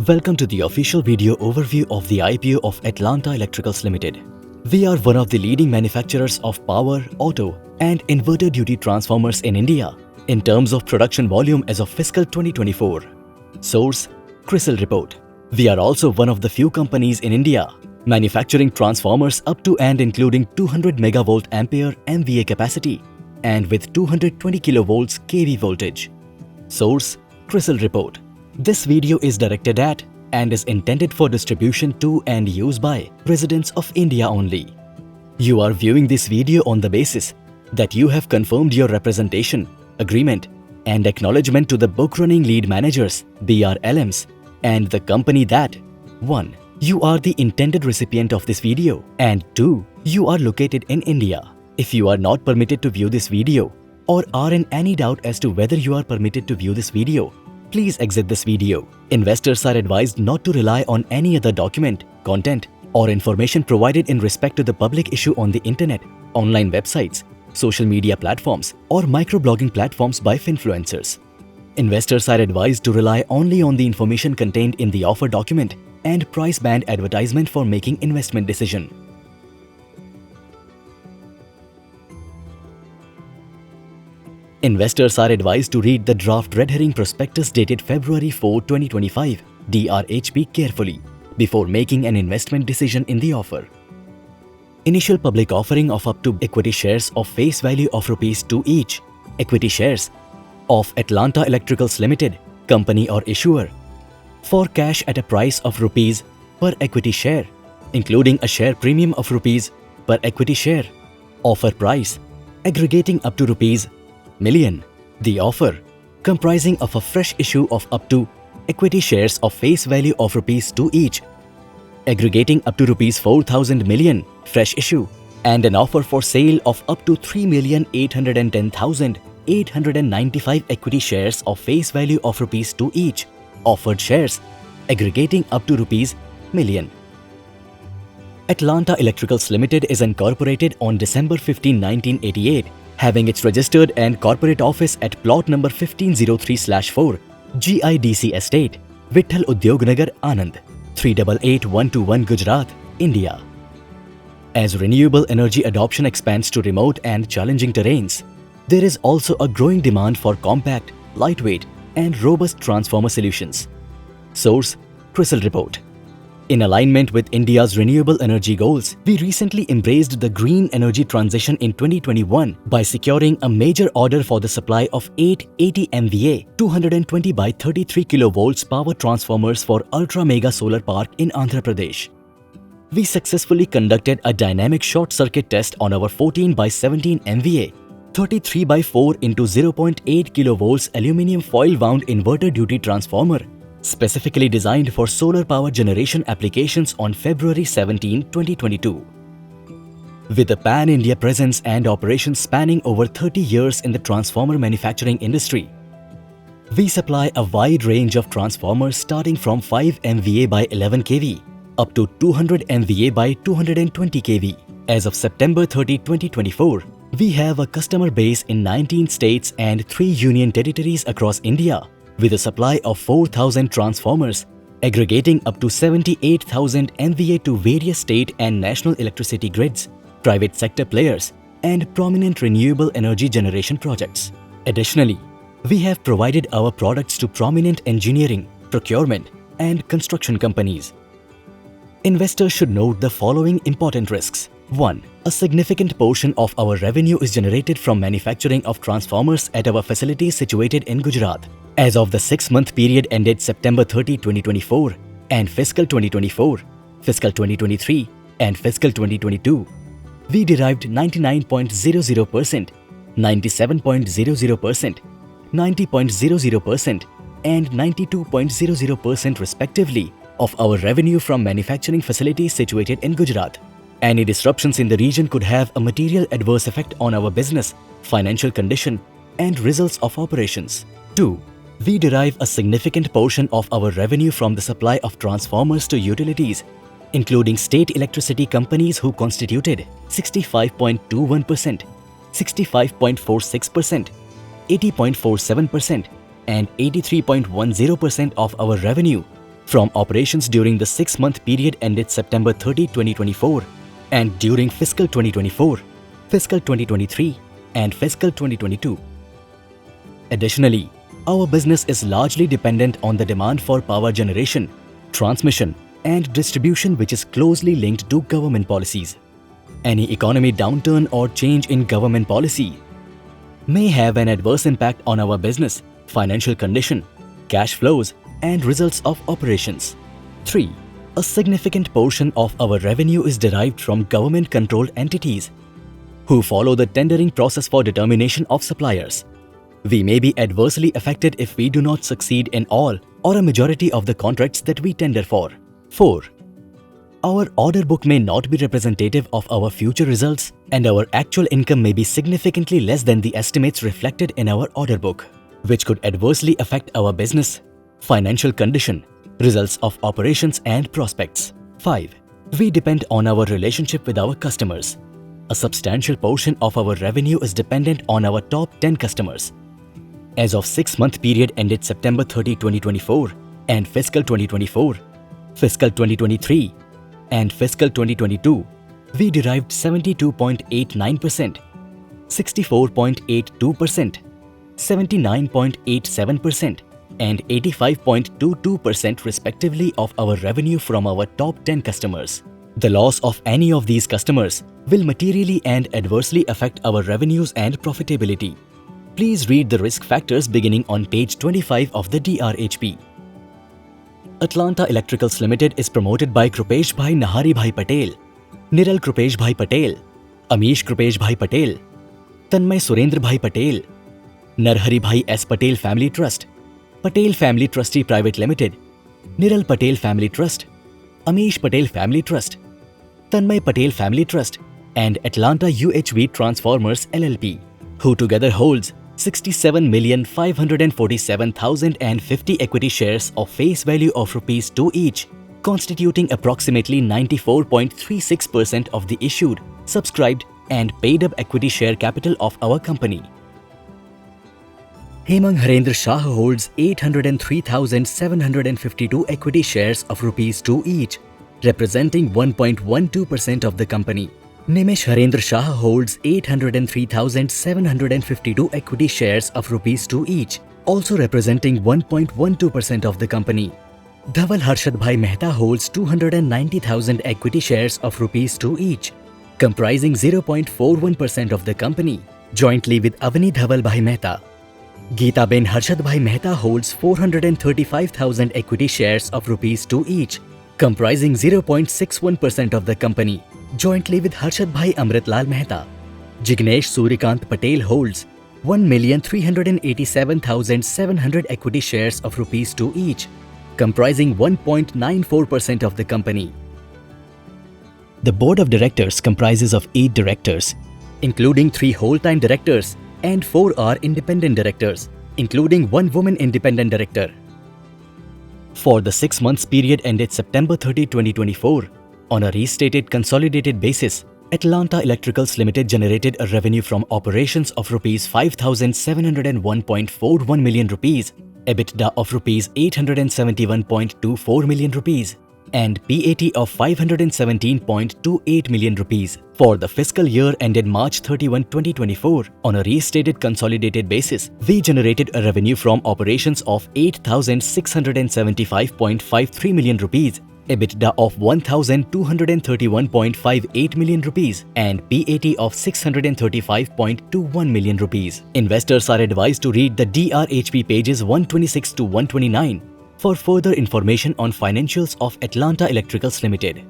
Welcome to the official video overview of the IPO of Atlanta Electricals Limited. We are one of the leading manufacturers of power, auto, and inverter duty transformers in India in terms of production volume as of fiscal 2024. Source: CRISIL report. We are also one of the few companies in India manufacturing transformers up to and including 200 megavolt ampere MVA capacity and with 220 kilovolts kV voltage. Source: CRISIL report. This video is directed at and is intended for distribution to and use by residents of India only. You are viewing this video on the basis that you have confirmed your representation, agreement, and acknowledgement to the book running lead managers, BRLMs, and the company that 1. You are the intended recipient of this video, and 2. You are located in India. If you are not permitted to view this video or are in any doubt as to whether you are permitted to view this video, please exit this video. Investors are advised not to rely on any other document, content, or information provided in respect to the public issue on the internet, online websites, social media platforms, or microblogging platforms by influencers. Investors are advised to rely only on the information contained in the offer document and price band advertisement for making investment decision. Investors are advised to read the draft red herring prospectus dated February 4, 2025 DRHP carefully before making an investment decision in the offer. Initial public offering of up to equity shares of face value of ₹2 each, equity shares of Atlanta Electricals Limited, company or issuer, for cash at a price of rupees per equity share, including a share premium of rupees per equity share, offer price aggregating up to rupees million. The offer, comprising of a fresh issue of up to equity shares of face value of ₹2 each, aggregating up to ₹4,000 million fresh issue, and an offer for sale of up to 3,810,895 equity shares of face value of ₹2 each, offered shares, aggregating up to million. Atlanta Electricals Limited is incorporated on December 15, 1988, having its registered and corporate office at plot number 1503/4, GIDC Estate, Vitthal Udyog Nagar, Anand, 388121 Gujarat, India. As renewable energy adoption expands to remote and challenging terrains, there is also a growing demand for compact, lightweight, and robust transformer solutions. Source: CRISIL report. In alignment with India's renewable energy goals, we recently embraced the green energy transition in 2021 by securing a major order for the supply of 8 80 MVA 220 by 33 kV power transformers for Ultra Mega Solar Park in Andhra Pradesh. We successfully conducted a dynamic short circuit test on our 14 by 17 MVA 33 by 4 into 0.8 kV aluminium foil wound inverter duty transformer, specifically designed for solar power generation applications on February 17, 2022. With a pan-India presence and operations spanning over 30 years in the transformer manufacturing industry, we supply a wide range of transformers starting from 5 MVA by 11 kV up to 200 MVA by 220 kV. As of September 30, 2024, we have a customer base in 19 states and 3 union territories across India, with a supply of 4,000 transformers, aggregating up to 78,000 MVA to various state and national electricity grids, private sector players, and prominent renewable energy generation projects. Additionally, we have provided our products to prominent engineering, procurement, and construction companies. Investors should note the following important risks. 1. A significant portion of our revenue is generated from manufacturing of transformers at our facilities situated in Gujarat. As of the 6-month period ended September 30, 2024 and fiscal 2024, fiscal 2023 and fiscal 2022, we derived 99.00%, 97.00%, 90.00% and 92.00% respectively of our revenue from manufacturing facilities situated in Gujarat. Any disruptions in the region could have a material adverse effect on our business, financial condition, and results of operations. 2. We derive a significant portion of our revenue from the supply of transformers to utilities, including state electricity companies who constituted 65.21%, 65.46%, 80.47%, and 83.10% of our revenue from operations during the 6-month period ended September 30, 2024 and during fiscal 2024, fiscal 2023 and fiscal 2022. Additionally, our business is largely dependent on the demand for power generation, transmission and distribution, which is closely linked to government policies. Any economy downturn or change in government policy may have an adverse impact on our business, financial condition, cash flows and results of operations. 3. A significant portion of our revenue is derived from government-controlled entities who follow the tendering process for determination of suppliers. We may be adversely affected if we do not succeed in all or a majority of the contracts that we tender for. 4. Our order book may not be representative of our future results, and our actual income may be significantly less than the estimates reflected in our order book, which could adversely affect our business, financial condition, results of operations and prospects. 5. We depend on our relationship with our customers. A substantial portion of our revenue is dependent on our top 10 customers. As of 6-month period ended September 30, 2024 and fiscal 2024, fiscal 2023 and fiscal 2022, we derived 72.89%, 64.82%, 79.87% and 85.22% respectively of our revenue from our top 10 customers. The loss of any of these customers will materially and adversely affect our revenues and profitability. Please read the risk factors beginning on page 25 of the DRHP. Atlanta Electricals Limited is promoted by Krupesh Bhai Nahari Bhai Patel, Niral Krupesh Bhai Patel, Amish Krupesh Bhai Patel, Tanmay Surendra Bhai Patel, Narhari Bhai S. Patel Family Trust, Patel Family Trustee Private Limited, Niral Patel Family Trust, Amish Patel Family Trust, Tanmay Patel Family Trust and Atlanta UHV Transformers LLP, who together holds 67,547,050 equity shares of face value of ₹2 each, constituting approximately 94.36% of the issued, subscribed and paid-up equity share capital of our company. Hemang Harendra Shah holds 803,752 equity shares of ₹2 each, representing 1.12% of the company. Nimesh Harendra Shah holds 803,752 equity shares of ₹2 each, also representing 1.12% of the company. Dhaval Harshad Bhai Mehta holds 290,000 equity shares of ₹2 each, comprising 0.41% of the company, jointly with Avani Dhaval Bhai Mehta. Geeta Ben Harshad Bhai Mehta holds 435,000 equity shares of ₹2 each, comprising 0.61% of the company, jointly with Harshad Bhai Amritlal Mehta. Jignesh Suryakant Patel holds 1,387,700 equity shares of ₹2 each, comprising 1.94% of the company. The board of directors comprises of 8 directors, including 3 whole-time directors and 4 are independent directors, including 1 woman independent director. For the 6 months period ended September 30, 2024, on a restated consolidated basis, Atlanta Electricals Limited generated a revenue from operations of ₹5,701.41 million, EBITDA of ₹871.24 million and PAT of ₹517.28 million. For the fiscal year ended March 31, 2024, on a restated consolidated basis, we generated a revenue from operations of ₹8,675.53 million, EBITDA of ₹1,231.58 million and PAT of ₹635.21 million. Investors are advised to read the DRHP pages 126 to 129 for further information on financials of Atlanta Electricals Limited.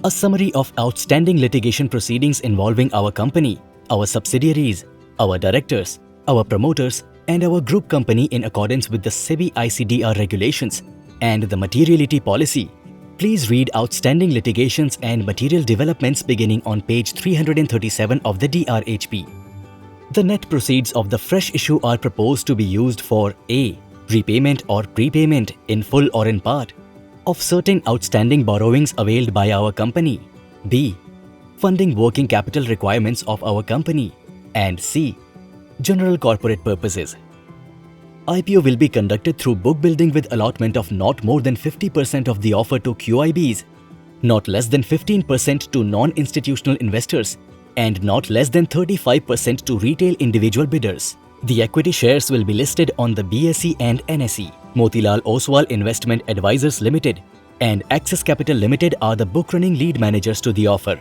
A summary of outstanding litigation proceedings involving our company, our subsidiaries, our directors, our promoters, and our group company in accordance with the SEBI ICDR regulations and the materiality policy. Please read outstanding litigations and material developments beginning on page 337 of the DRHP. The net proceeds of the fresh issue are proposed to be used for A. Repayment or prepayment in full or in part of certain outstanding borrowings availed by our company, B. Funding working capital requirements of our company, and C. General corporate purposes. IPO will be conducted through book building with allotment of not more than 50% of the offer to QIBs, not less than 15% to non-institutional investors, and not less than 35% to retail individual bidders. The equity shares will be listed on the BSE and NSE. Motilal Oswal Investment Advisors Limited and Axis Capital Limited are the book-running lead managers to the offer.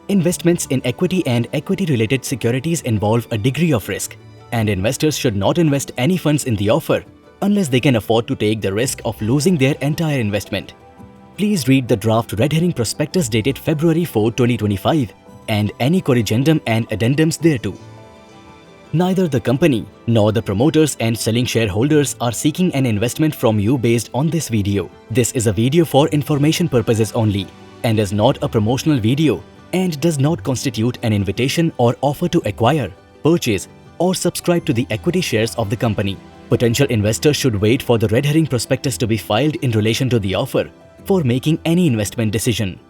Investments in equity and equity-related securities involve a degree of risk, and investors should not invest any funds in the offer unless they can afford to take the risk of losing their entire investment. Please read the draft red herring prospectus dated February 4, 2025 and any corrigendum and addendums thereto. Neither the company nor the promoters and selling shareholders are seeking an investment from you based on this video. This is a video for information purposes only and is not a promotional video and does not constitute an invitation or offer to acquire, purchase, or subscribe to the equity shares of the company. Potential investors should wait for the red herring prospectus to be filed in relation to the offer for making any investment decision.